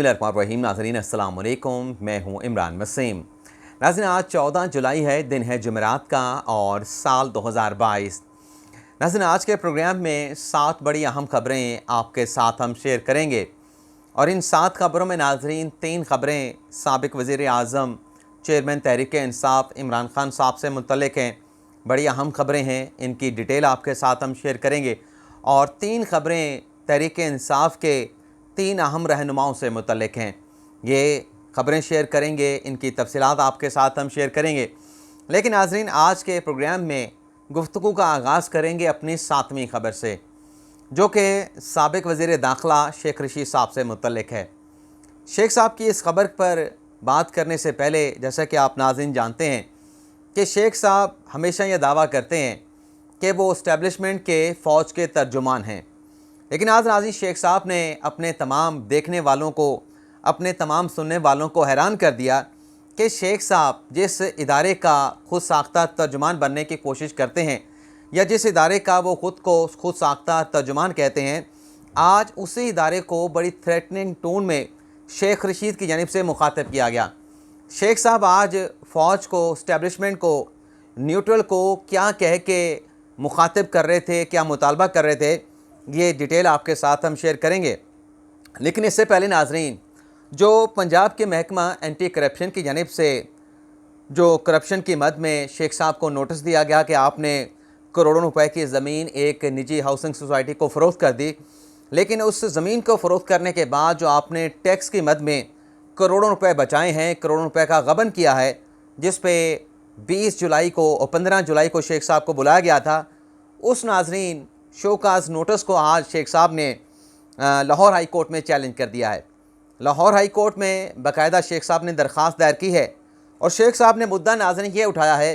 रहीम नाज़रीन अस्सलाम वालेकुम, मैं हूँ इमरान वसीम। नाज़रीन आज 14 जुलाई है, दिन है जुमेरात का और साल 2022। नाज़रीन आज के प्रोग्राम में 7 बड़ी अहम खबरें आपके साथ हम शेयर करेंगे और इन 7 खबरों में नाज़रीन 3 खबरें साबिक़ वज़ीर आज़म चेयरमैन तहरीक इंसाफ इमरान खान साहब से मुतल्लिक़ हैं। बड़ी अहम खबरें हैं, इनकी डिटेल आपके साथ हम शेयर करेंगे और 3 खबरें तहरीक इंसाफ के 3 अहम रहनुमाओं से मुतल्लिक़ हैं। ये ख़बरें शेयर करेंगे, इनकी तफ़सीलात आपके साथ हम शेयर करेंगे। लेकिन नाज़रीन आज के प्रोग्राम में गुफ्तगू का आगाज़ करेंगे अपनी 7वीं ख़बर से, जो कि साबिक़ वज़ीर दाखिला शेख रशीद साहब से मुतल्लिक़ है। शेख साहब की इस ख़बर पर बात करने से पहले जैसा कि आप नाज़रीन जानते हैं कि शेख साहब हमेशा ये दावा करते हैं कि वो इस्टेब्लिशमेंट के फ़ौज के तर्जुमान हैं। लेकिन आज नाज़रीन शेख साहब ने अपने तमाम देखने वालों को, अपने तमाम सुनने वालों को हैरान कर दिया कि शेख साहब जिस इदारे का खुद साख्ता तर्जुमान बनने की कोशिश करते हैं या जिस इदारे का वो ख़ुद को खुद साख्ता तर्जुमान कहते हैं, आज उसी इदारे को बड़ी थ्रेटनिंग टोन में शेख रशीद की जानिब से मुखातब किया गया। शेख साहब आज फ़ौज को, इस्टेब्लिशमेंट को, न्यूट्रल को क्या कह के मुखातब कर रहे थे, क्या मुतालबा कर रहे थे, ये डिटेल आपके साथ हम शेयर करेंगे। लेकिन इससे पहले नाज़रीन, जो पंजाब के महकमा एंटी करप्शन की जानिब से जो करप्शन की मद में शेख साहब को नोटिस दिया गया कि आपने करोड़ों रुपए की ज़मीन एक निजी हाउसिंग सोसाइटी को फ़रोख्त कर दी, लेकिन उस ज़मीन को फ़रोख्त करने के बाद जो आपने टैक्स की मद में करोड़ों रुपए बचाए हैं, करोड़ों रुपए का गबन किया है, जिस पे 20 जुलाई को और 15 जुलाई को शेख साहब को बुलाया गया था, उस नाज़रीन शोकाज़ नोटिस को आज शेख साहब ने लाहौर हाई कोर्ट में चैलेंज कर दिया है। लाहौर हाई कोर्ट में बाकायदा शेख साहब ने दरख्वास्त दायर की है और शेख साहब ने मुद्दा नाज़रीन ये उठाया है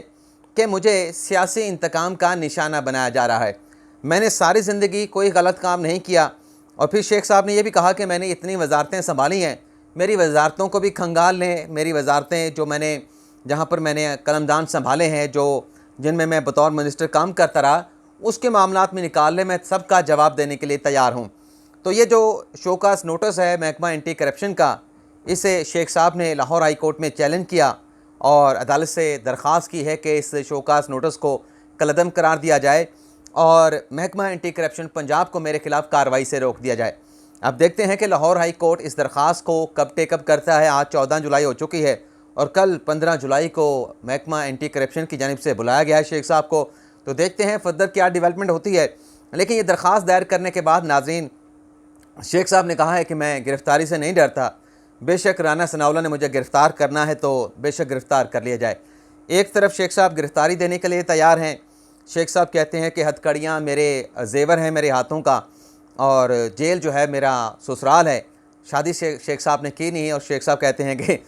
कि मुझे सियासी इंतकाम का निशाना बनाया जा रहा है। मैंने सारी ज़िंदगी कोई गलत काम नहीं किया। और फिर शेख साहब ने यह भी कहा कि मैंने इतनी वजारतें संभाली हैं, मेरी वजारतों को भी खंगाल लें, मेरी वजारतें जो मैंने जहाँ पर मैंने कलमदान संभाले हैं, जो जिनमें मैं बतौर मिनिस्टर काम करता रहा, उसके मामलात में निकाल ले, मैं सबका जवाब देने के लिए तैयार हूँ। तो ये जो शोकास नोटिस है महकमा एंटी करप्शन का, इसे शेख साहब ने लाहौर हाई कोर्ट में चैलेंज किया और अदालत से दरख्वास्त की है कि इस शोकास नोटिस को कलअदम करार दिया जाए और महकमा एंटी करप्शन पंजाब को मेरे खिलाफ कार्रवाई से रोक दिया जाए। अब देखते हैं कि लाहौर हाई कोर्ट इस दरख्वास्त को कब टेकअप करता है। आज 14 जुलाई हो चुकी है और कल 15 जुलाई को महकमा एंटी करप्शन की जानिब से बुलाया गया है शेख साहब को। तो देखते हैं फर्दर क्या डेवलपमेंट होती है। लेकिन ये दरख्वास्त दायर करने के बाद नाज़रीन शेख साहब ने कहा है कि मैं गिरफ़्तारी से नहीं डरता, बेशक राना सनाउल्लाह ने मुझे गिरफ़्तार करना है तो बेशक गिरफ़्तार कर लिया जाए। एक तरफ शेख साहब गिरफ़्तारी देने के लिए तैयार हैं। शेख साहब कहते हैं कि हथकड़ियाँ मेरे जेवर हैं मेरे हाथों का और जेल जो है मेरा ससुराल है। शादी शेख साहब ने की नहीं है और शेख साहब कहते हैं कि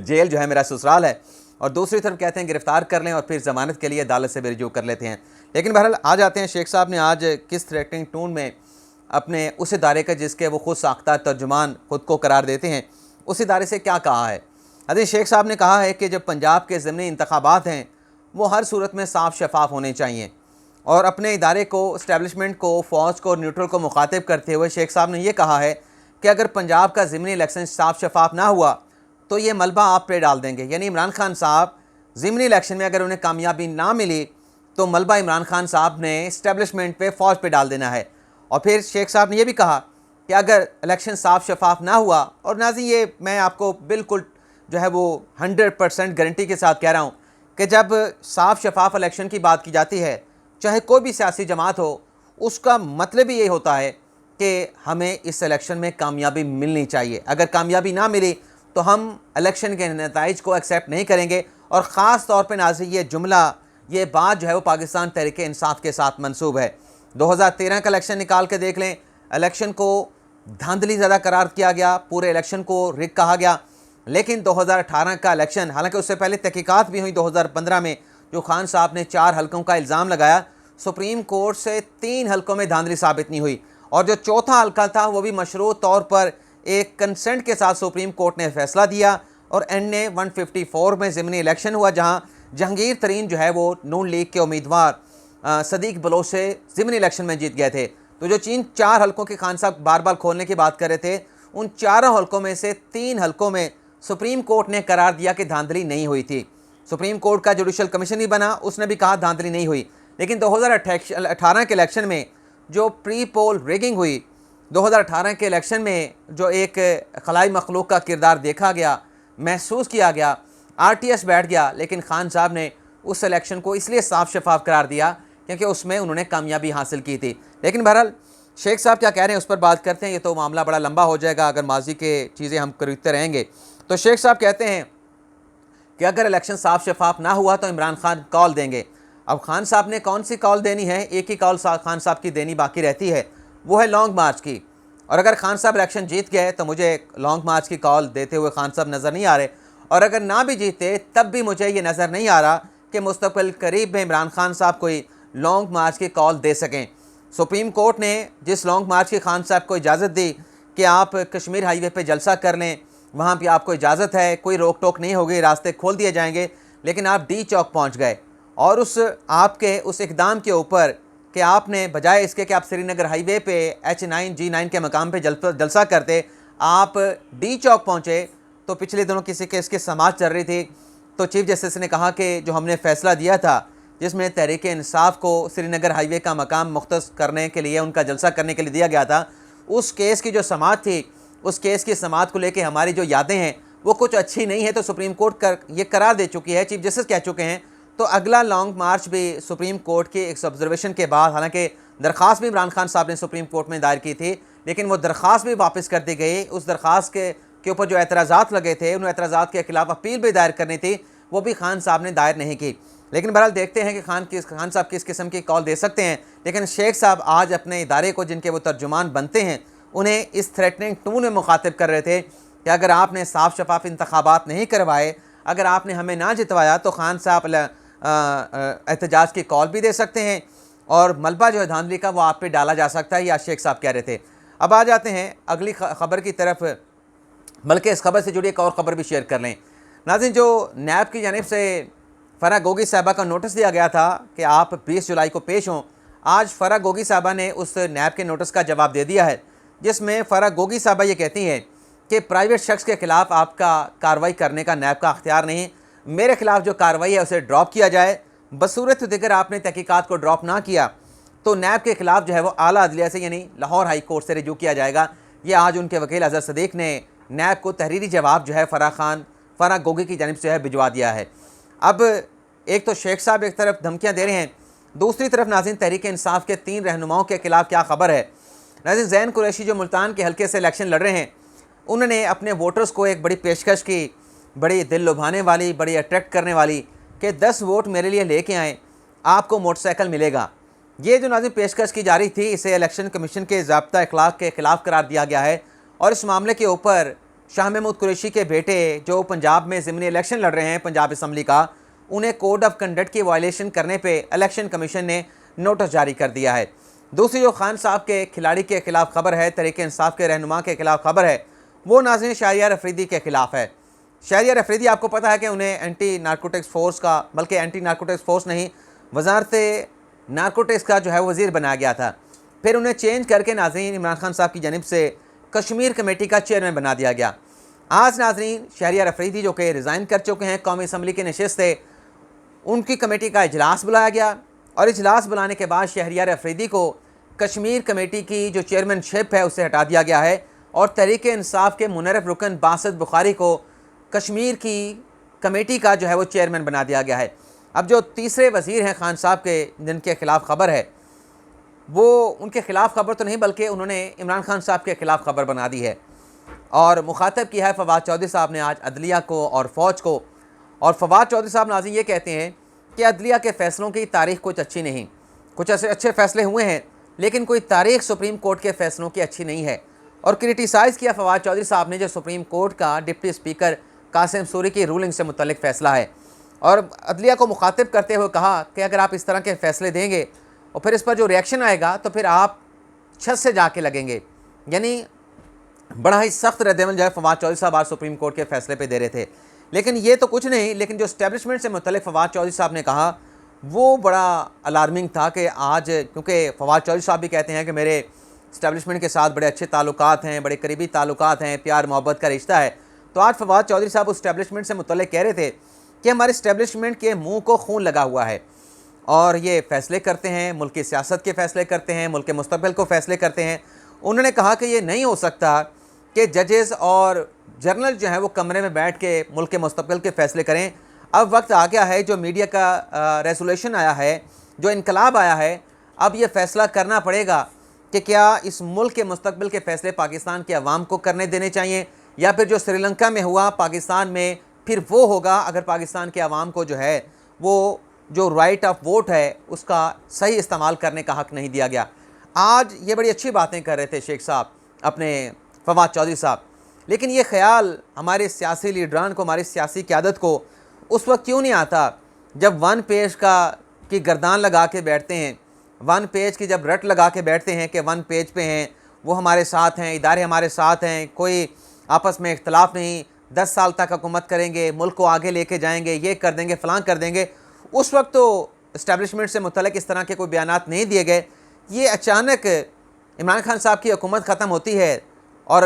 जेल जो है मेरा ससुराल है, और दूसरी तरफ कहते हैं गिरफ़्तार कर लें और फिर ज़मानत के लिए अदालत से भी रिजू कर लेते हैं। लेकिन बहरहाल आ जाते हैं शेख साहब ने आज किस थ्रेटनिंग टोन में अपने उस इदारे का जिसके वो खुद साख्ता तर्जुमान खुद को करार देते हैं, उस इदारे से क्या कहा है। अभी शेख साहब ने कहा है कि जब पंजाब के ज़मीनी इंतखाबात हैं वो हर सूरत में साफ़ शफाफ होने चाहिए और अपने इदारे को, इस्टेब्लिशमेंट को, फ़ौज को, न्यूट्रल को मुखातिब करते हुए शेख साहब ने यह कहा है कि अगर पंजाब का ज़मीनी इलेक्शन साफ़ शफाफ ना हुआ तो ये मलबा आप पे डाल देंगे। यानी इमरान खान साहब ज़मीनी इलेक्शन में अगर उन्हें कामयाबी ना मिली तो मलबा इमरान खान साहब ने इस्टेब्लिशमेंट पे, फ़ौज पे डाल देना है। और फिर शेख साहब ने यह भी कहा कि अगर इलेक्शन साफ़ शफाफ ना हुआ, और नाज़रीन ये मैं आपको बिल्कुल जो है वो 100% गारंटी के साथ कह रहा हूँ कि जब साफ़ शफाफ इलेक्शन की बात की जाती है, चाहे कोई भी सियासी जमात हो, उसका मतलब ही ये होता है कि हमें इस इलेक्शन में कामयाबी मिलनी चाहिए। अगर कामयाबी ना मिली तो हम इलेक्शन के नताइज को एक्सेप्ट नहीं करेंगे। और ख़ास तौर पर नाज़रीन ये जुमला, ये बात जो है वो पाकिस्तान तहरीक इंसाफ के साथ मंसूब है। 2013 का इलेक्शन निकाल के देख लें, इलेक्शन को धांधली ज़्यादा करार किया गया, पूरे इलेक्शन को रिग कहा गया। लेकिन 2018 का इलेक्शन, हालांकि उससे पहले तहकीकात भी हुई 2015 में, जो खान साहब ने 4 हलकों का इल्ज़ाम लगाया, सुप्रीम कोर्ट से 3 हलकों में धांधली साबित नहीं हुई और जो चौथा हलका था वो भी मशरूत तौर पर एक कंसेंट के साथ सुप्रीम कोर्ट ने फैसला दिया और NA 154 में ज़मीनी इलेक्शन हुआ, जहाँ जहांगीर तरीन जो है वो नून लीग के उम्मीदवार सदीक बलोच से ज़मीनी इलेक्शन में जीत गए थे। तो जो 4 हलकों के खान साहब बार बार खोलने की बात कर रहे थे, उन चारों हलकों में से 3 हलकों में सुप्रीम कोर्ट ने करार दिया कि धांधली नहीं हुई थी। सुप्रीम कोर्ट का जुडिशल कमीशन भी बना, उसने भी कहा धांधली नहीं हुई। लेकिन 2018 के इलेक्शन में जो प्री पोल रिगिंग हुई, 2018 के इलेक्शन में जो एक खलाई मखलूक का किरदार देखा गया, महसूस किया गया, RTS बैठ गया। लेकिन खान साहब ने उस इलेक्शन को इसलिए साफ शफाफ करार दिया क्योंकि उसमें उन्होंने कामयाबी हासिल की थी। लेकिन बहरहाल शेख साहब क्या कह रहे हैं उस पर बात करते हैं। ये तो मामला बड़ा लंबा हो जाएगा अगर माजी के चीज़ें हम खरीदते रहेंगे। तो शेख साहब कहते हैं कि अगर इलेक्शन साफ शफाफ ना हुआ तो इमरान खान कॉल देंगे। अब खान साहब ने कौन सी कॉल देनी है? एक ही कॉल खान साहब की देनी बाकी रहती है, वो है लॉन्ग मार्च की। और अगर खान साहब इलेक्शन जीत गए तो मुझे लॉन्ग मार्च की कॉल देते हुए खान साहब नज़र नहीं आ रहे, और अगर ना भी जीते तब भी मुझे ये नज़र नहीं आ रहा कि मुस्तक़बिल करीब में इमरान खान साहब कोई लॉन्ग मार्च की कॉल दे सकें। सुप्रीम कोर्ट ने जिस लॉन्ग मार्च की खान साहब को इजाज़त दी कि आप कश्मीर हाईवे पे जलसा कर लें, वहाँ पे आपको इजाज़त है, कोई रोक टोक नहीं होगी, रास्ते खोल दिए जाएंगे, लेकिन आप डी चौक पहुँच गए और आपके उस इकदाम के ऊपर कि आपने बजाय इसके कि आप श्रीनगर हाईवे पे H9 G9 के मकाम पे जलसा करते, आप डी चौक पहुँचे। तो पिछले दिनों किसी केस की समाअत चल रही थी, तो चीफ जस्टिस ने कहा कि जो हमने फ़ैसला दिया था जिसमें तहरीक इंसाफ को श्रीनगर हाईवे का मकाम मुख्तस करने के लिए, उनका जलसा करने के लिए दिया गया था, उस केस की जो समाअत थी, उस केस की समाअत को लेके हमारी जो यादें हैं वो कुछ अच्छी नहीं है। तो सुप्रीम कोर्ट ये करार दे चुकी है, चीफ जस्टिस कह चुके हैं। तो अगला लॉन्ग मार्च भी सुप्रीम कोर्ट के एक ऑब्जर्वेशन के बाद, हालांकि दरख्वास्त भी इमरान खान साहब ने सुप्रीम कोर्ट में दायर की थी, लेकिन वो दरख्वास्त भी वापस कर दी गई। उस दरख्वास्त के ऊपर जो एतराज़ात लगे थे, उन एतराज़ात के खिलाफ अपील भी दायर करनी थी, वो भी खान साहब ने दायर नहीं की। लेकिन बहरहाल देखते हैं कि खान साहब किस किस्म की कॉल दे सकते हैं। लेकिन शेख साहब आज अपने इदारे को, जिनके वो तर्जुमान बनते हैं, उन्हें इस थ्रेटनिंग टून में मुखातिब कर रहे थे कि अगर आपने साफ शफाफ इंतखाबात नहीं करवाए, अगर आपने हमें ना जितवाया तो खान साहब एहतजाज की कॉल भी दे सकते हैं और मलबा जो है धांधली का वो आप पे डाला जा सकता है, या शेख साहब कह रहे थे। अब आ जाते हैं अगली खबर की तरफ, बल्कि इस खबर से जुड़ी एक और ख़बर भी शेयर कर लें। नाज़रीन, जो नैब की जानिब से फ़रा गोगी साहबा का नोटिस दिया गया था कि आप 20 जुलाई को पेश हों, आज फ़रा गोगी साहबा ने उस नैब के नोटिस का जवाब दे दिया है, जिसमें फ़रा गोगी साहबा ये कहती हैं कि प्राइवेट शख्स के ख़िलाफ़ आपका कार्रवाई करने का नैब का अख्तियार नहीं, मेरे ख़िलाफ़ जो कार्रवाई है उसे ड्रॉप किया जाए। बसूरत दिगर आपने तहकीकात को ड्रॉप ना किया तो नैब के ख़िलाफ़ जो है वो आला अदलिया से, यानी लाहौर हाई कोर्ट से रिजू किया जाएगा। ये आज उनके वकील अज़हर सदीक़ ने नैब को तहरीरी जवाब जो है फ़रा गोगी की जानिब से है भिजवा दिया है। अब एक तो शेख साहब एक तरफ धमकियाँ दे रहे हैं, दूसरी तरफ नाज़रीन तहरीक इंसाफ के 3 रहनुमाओं के खिलाफ क्या खबर है। नाज़रीन, ज़ैन कुरैशी जो मुल्तान के हल्के से इलेक्शन लड़ रहे हैं, उन्होंने अपने वोटर्स को एक बड़ी पेशकश की, बड़ी दिल लुभाने वाली, बड़ी अट्रैक्ट करने वाली, कि 10 वोट मेरे लिए लेके आएँ, आपको मोटरसाइकिल मिलेगा। ये जो नाज़रीन पेशकश की जा रही थी, इसे इलेक्शन कमीशन के ज़ाब्ता अखलाक के ख़िलाफ़ करार दिया गया है। और इस मामले के ऊपर शाह महमूद कुरैशी के बेटे जो पंजाब में ज़िमनी इलेक्शन लड़ रहे हैं पंजाब असम्बली का, उन्हें कोड ऑफ कंडक्ट की वायलेशन करने पे इलेक्शन कमीशन ने नोटिस जारी कर दिया है। दूसरी जो खान साहब के खिलाड़ी के ख़िलाफ़ खबर है, तहरीक इंसाफ के रहनुमा के ख़िलाफ़ खबर है, वो नाज़रीन शहरियार अफरीदी के ख़िलाफ़ है। शहरियार अफरीदी आपको पता है कि उन्हें एंटी नारकोटिक्स फ़ोर्स का, बल्कि एंटी नारकोटिक्स फ़ोर्स नहीं, वजारत नारकोटिक्स का जो है वज़ीर बनाया गया था। फिर उन्हें चेंज करके नाज़रीन इमरान खान साहब की जानिब से कश्मीर कमेटी का चेयरमैन बना दिया गया। आज नाज़रीन शहरियार अफरीदी जो कि रिज़ाइन कर चुके हैं, कौमी असम्बली की नशिस्त से उनकी कमेटी का इजलास बुलाया गया, और इजलास बुलाने के बाद शहरियार अफरीदी को कश्मीर कमेटी की जो चेयरमैनशिप है उससे हटा दिया गया है, और तहरीक इंसाफ के मुनरफ रुकन बासित बुखारी को कश्मीर की कमेटी का जो है वो चेयरमैन बना दिया गया है। अब जो तीसरे वज़ीर हैं खान साहब के, जिनके ख़िलाफ़ खबर है, वो उनके ख़िलाफ़ खबर तो नहीं बल्कि उन्होंने इमरान खान साहब के ख़िलाफ़ खबर बना दी है और मुखातब किया है फवाद चौधरी साहब ने आज अदलिया को और फ़ौज को। और फवाद चौधरी साहब नाज़रीन ये कहते हैं कि अदलिया के फ़ैसलों की तारीख़ कुछ अच्छी नहीं, कुछ ऐसे अच्छे फ़ैसले हुए हैं लेकिन कोई तारीख़ सुप्रीम कोर्ट के फ़ैसलों की अच्छी नहीं है। और क्रिटिसाइज़ किया फवाद चौधरी साहब ने जो सुप्रीम कोर्ट का डिप्टी स्पीकर कासिम सूरी की रूलिंग से मुतल्लिक़ फ़ैसला है, और अदलिया को मुखातिब करते हुए कहा कि अगर आप इस तरह के फ़ैसले देंगे और फिर इस पर जो रिएक्शन आएगा तो फिर आप छत से जाके लगेंगे। यानी बड़ा ही सख्त रद्द-ए-अमल जो है फवाद चौधरी साहब आज सुप्रीम कोर्ट के फ़ैसले पे दे रहे थे। लेकिन ये तो कुछ नहीं, लेकिन जो इस्टेब्लिशमेंट से मुतल्लिक़ फवाद चौधरी साहब ने कहा वो बड़ा अलार्मिंग था कि आज, क्योंकि फवाद चौधरी साहब भी कहते हैं कि मेरे इस्टेब्लिशमेंट के साथ बड़े अच्छे ताल्लुकात हैं, बड़े करीबी ताल्लुकात हैं, प्यार मोहब्बत का रिश्ता है। तो आज फवाद चौधरी साहब उस इस्टेब्लिशमेंट से मुतल्लिक़ कह रहे थे कि हमारे इस्टेब्लिशमेंट के मुँह को खून लगा हुआ है और ये फ़ैसले करते हैं, मुल्क की सियासत के फ़ैसले करते हैं, मुल्क के मुस्तक़बिल को फ़ैसले करते हैं। उन्होंने कहा कि ये नहीं हो सकता कि जजेस और जर्नल जो हैं वो कमरे में बैठ के मुल्क के मुस्तक़बिल के फ़ैसले करें। अब वक्त आ गया है, जो मीडिया का रेजोल्यूशन आया है, जो इनकलाब आया है, अब ये फ़ैसला करना पड़ेगा कि क्या इस मुल्क के मुस्तक़बिल के फ़ैसले पाकिस्तान के अवाम को करने देने चाहिए या फिर जो श्रीलंका में हुआ पाकिस्तान में फिर वो होगा, अगर पाकिस्तान के अवाम को जो है वो जो राइट ऑफ वोट है उसका सही इस्तेमाल करने का हक़ नहीं दिया गया। आज ये बड़ी अच्छी बातें कर रहे थे शेख साहब, अपने फवाद चौधरी साहब, लेकिन ये ख्याल हमारे सियासी लीडरान को, हमारी सियासी क़यादत को उस वक्त क्यों नहीं आता जब वन पेज की गर्दान लगा के बैठते हैं, वन पेज की जब रट लगा के बैठते हैं कि वन पेज पे हैं, वो हमारे साथ हैं, इदारे हमारे साथ हैं, कोई आपस में इख्तलाफ नहीं, 10 साल तक हुकूमत करेंगे, मुल्क को आगे लेके जाएंगे, ये कर देंगे, फ़लाँ कर देंगे। उस वक्त तो इस्टेब्लिशमेंट से मुतल्लिक़ इस तरह के कोई बयानात नहीं दिए गए। ये अचानक इमरान खान साहब की हुकूमत ख़त्म होती है और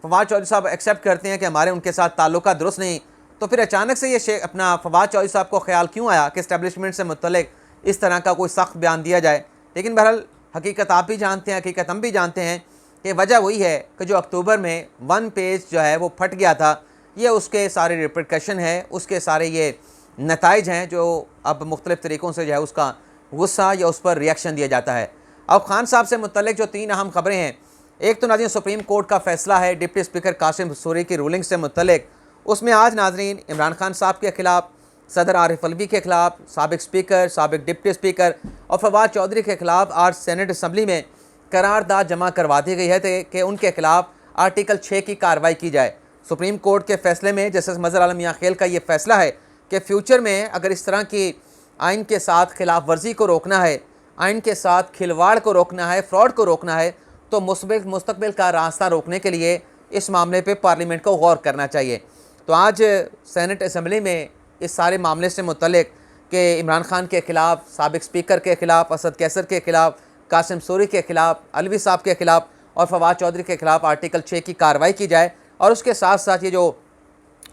फवाद चौधरी साहब एक्सेप्ट करते हैं कि हमारे उनके साथ ताल्लुका दुरुस्त नहीं, तो फिर अचानक से ये अपना फवाद चौधरी साहब को ख्याल क्यों आया कि इस्टेब्लिशमेंट से मुतल्लिक़ इस तरह का कोई सख्त बयान दिया जाए। लेकिन बहरहाल हकीकत आप भी जानते हैं, हकीकत हम भी जानते हैं कि वजह वही है कि जो अक्टूबर में वन पेज जो है वो फट गया था, ये उसके सारे रिपरकशन है, उसके सारे ये नताइज हैं जो अब मुख्तलिफ़ तरीक़ों से जो है उसका गुस्सा या उस पर रिएक्शन दिया जाता है। अब खान साहब से मुतल्लिक़ जो 3 अहम ख़बरें हैं, एक तो नाज़रीन सुप्रीम कोर्ट का फ़ैसला है डिप्टी स्पीकर कासिम सूरी की रूलिंग से मुतल्लिक़। उसमें आज नाज़रीन इमरान खान साहब के ख़िलाफ़, सदर आरिफ अलवी के ख़िलाफ़, साबिक़ स्पीकर, साबिक़ डिप्टी स्पीकर और फवाद चौधरी के ख़िलाफ़ आज सेनेट असम्बली में करारदाद जमा करवा दी गई है कि उनके ख़िलाफ़ आर्टिकल 6 की कार्रवाई की जाए। सुप्रीम कोर्ट के फ़ैसले में जस्टिस मज़हर आलम मियां खेल का ये फ़ैसला है कि फ्यूचर में अगर इस तरह की आइन के साथ खिलाफ वर्जी को रोकना है, आइन के साथ खिलवाड़ को रोकना है, फ्रॉड को रोकना है, तो मुस्तक़बिल का रास्ता रोकने के लिए इस मामले पे पार्लियामेंट को गौर करना चाहिए। तो आज सेनेट असम्बली में इस सारे मामले से मुतल्लिक़ कि इमरान खान के ख़िलाफ़, साबिक़ स्पीकर के ख़िलाफ़, असद कैसर के ख़िलाफ़, कासिम सूरी के ख़िलाफ़, अलवी साहब के ख़िलाफ़ और फवाद चौधरी के ख़िलाफ़ आर्टिकल 6 की कार्रवाई की जाए। और उसके साथ साथ ये जो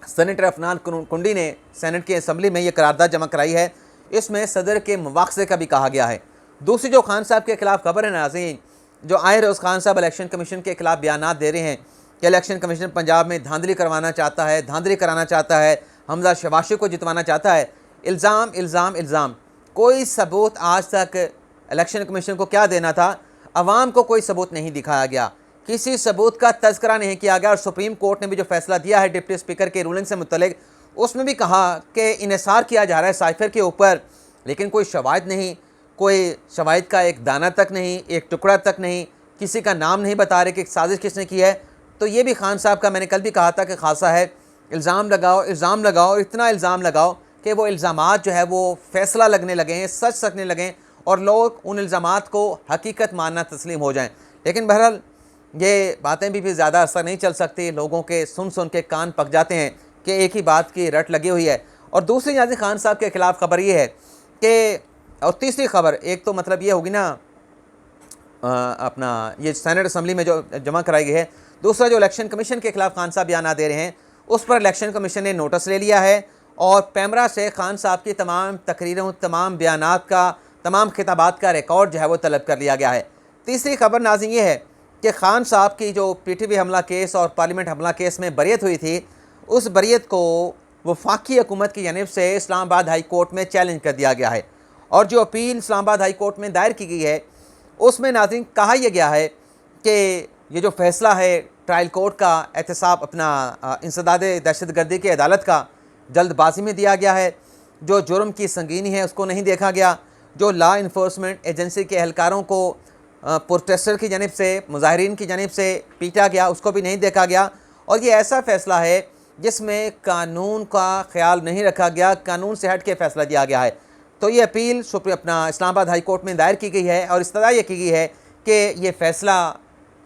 सेनेटर अफनान कुंडी ने सेनेट की असम्बली में ये करारदाद जमा कराई है, इसमें सदर के मुवाख़ज़े का भी कहा गया है। दूसरी जो खान साहब के ख़िलाफ़ खबर है नाज़रीन, जो आए रोज़ खान साहब इलेक्शन कमीशन के ख़िलाफ़ बयानात दे रहे हैं कि इलेक्शन कमीशन पंजाब में धांधली करवाना चाहता है, धांधली कराना चाहता है, हमजा शबाशी को जितवाना चाहता है। इल्ज़ाम इल्ज़ाम इल्ज़ाम, कोई सबूत आज तक इलेक्शन कमीशन को क्या देना था, अवाम को कोई सबूत नहीं दिखाया गया, किसी सबूत का तज़किरा नहीं किया गया। और सुप्रीम कोर्ट ने भी जो फ़ैसला दिया है डिप्टी स्पीकर के रूलिंग से मुतल्लिक़, उसमें भी कहा कि इन्हिसार किया जा रहा है साइफ़र के ऊपर, लेकिन कोई शवाहिद नहीं, कोई शवाहिद का एक दाना तक नहीं, एक टुकड़ा तक नहीं, किसी का नाम नहीं बता रहे कि साजिश किसने की है। तो ये भी खान साहब का, मैंने कल भी कहा था कि खासा है, इल्ज़ाम लगाओ, इल्ज़ाम लगाओ, इतना इल्ज़ाम लगाओ कि वो इल्ज़ामात जो है वो फ़ैसला लगने लगें, सच लगने लगें और लोग उन इल्ज़ामात को हकीकत मानना तस्लीम हो जाएँ। लेकिन बहरहाल ये बातें भी ज़्यादा असर नहीं चल सकती, लोगों के सुन सुन के कान पक जाते हैं कि एक ही बात की रट लगी हुई है। और दूसरी नाज़रीन खान साहब के ख़िलाफ़ खबर ये है कि, और तीसरी खबर, एक तो मतलब ये होगी ना अपना ये सेनेट असम्बली में जो जमा कराई गई है, दूसरा जो इलेक्शन कमीशन के ख़िलाफ़ खान साहब बयान दे रहे हैं, उस पर इलेक्शन कमीशन ने नोटिस ले लिया है और पैमरा से खान साहब की तमाम तकरीरों, तमाम बयानात का, तमाम खिताबात का रिकॉर्ड जो है वो तलब कर लिया गया है। तीसरी खबर नाज़रीन ये है कि खान साहब की जो PTV हमला केस और पार्लियामेंट हमला केस में बरियत हुई थी, उस बरियत को वफाकी हुकूमत की जानिब से इस्लामाबाद हाई कोर्ट में चैलेंज कर दिया गया है। और जो अपील इस्लामाबाद हाई कोर्ट में दायर की गई है, उसमें नाज़रीन कहा यह गया है कि ये जो फ़ैसला है ट्रायल कोर्ट का एहतसाब अपना इंसदाद दहशतगर्दी की अदालत का जल्दबाजी में दिया गया है, जो जुर्म की संगीनी है उसको नहीं देखा गया, जो लॉ इन्फोर्समेंट एजेंसी के एहलकारों को प्रोटेस्टर की जानिब से, मुजाहिरीन की जानिब से पीटा गया, उसको भी नहीं देखा गया। और ये ऐसा फ़ैसला है जिसमें कानून का ख्याल नहीं रखा गया, कानून से हट के फ़ैसला दिया गया है। तो ये अपील अपना इस्लामाबाद हाई कोर्ट में दायर की गई है और इस्तदा ये की गई है कि ये फ़ैसला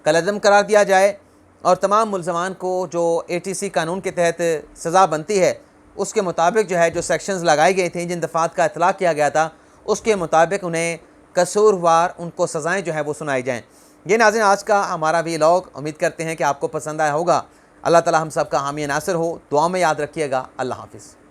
कलअदम करार दिया जाए और तमाम मुल्ज़मान को जो ATC कानून के तहत सज़ा बनती है उसके मुताबिक जो है, जो सेक्शंस लगाई गई थी, जिन दफ़ात का इतलाक़ किया गया था, उसके मुताबिक उन्हें कसूरवार उनको सज़ाएँ जो है वो सुनाई जाएँ। ये नाज़रीन आज का हमारा व्लॉग, उम्मीद करते हैं कि आपको पसंद आया होगा। अल्लाह ताला हम सब का हामी नासिर हो। दुआ में याद रखिएगा। अल्लाह हाफ़िज़।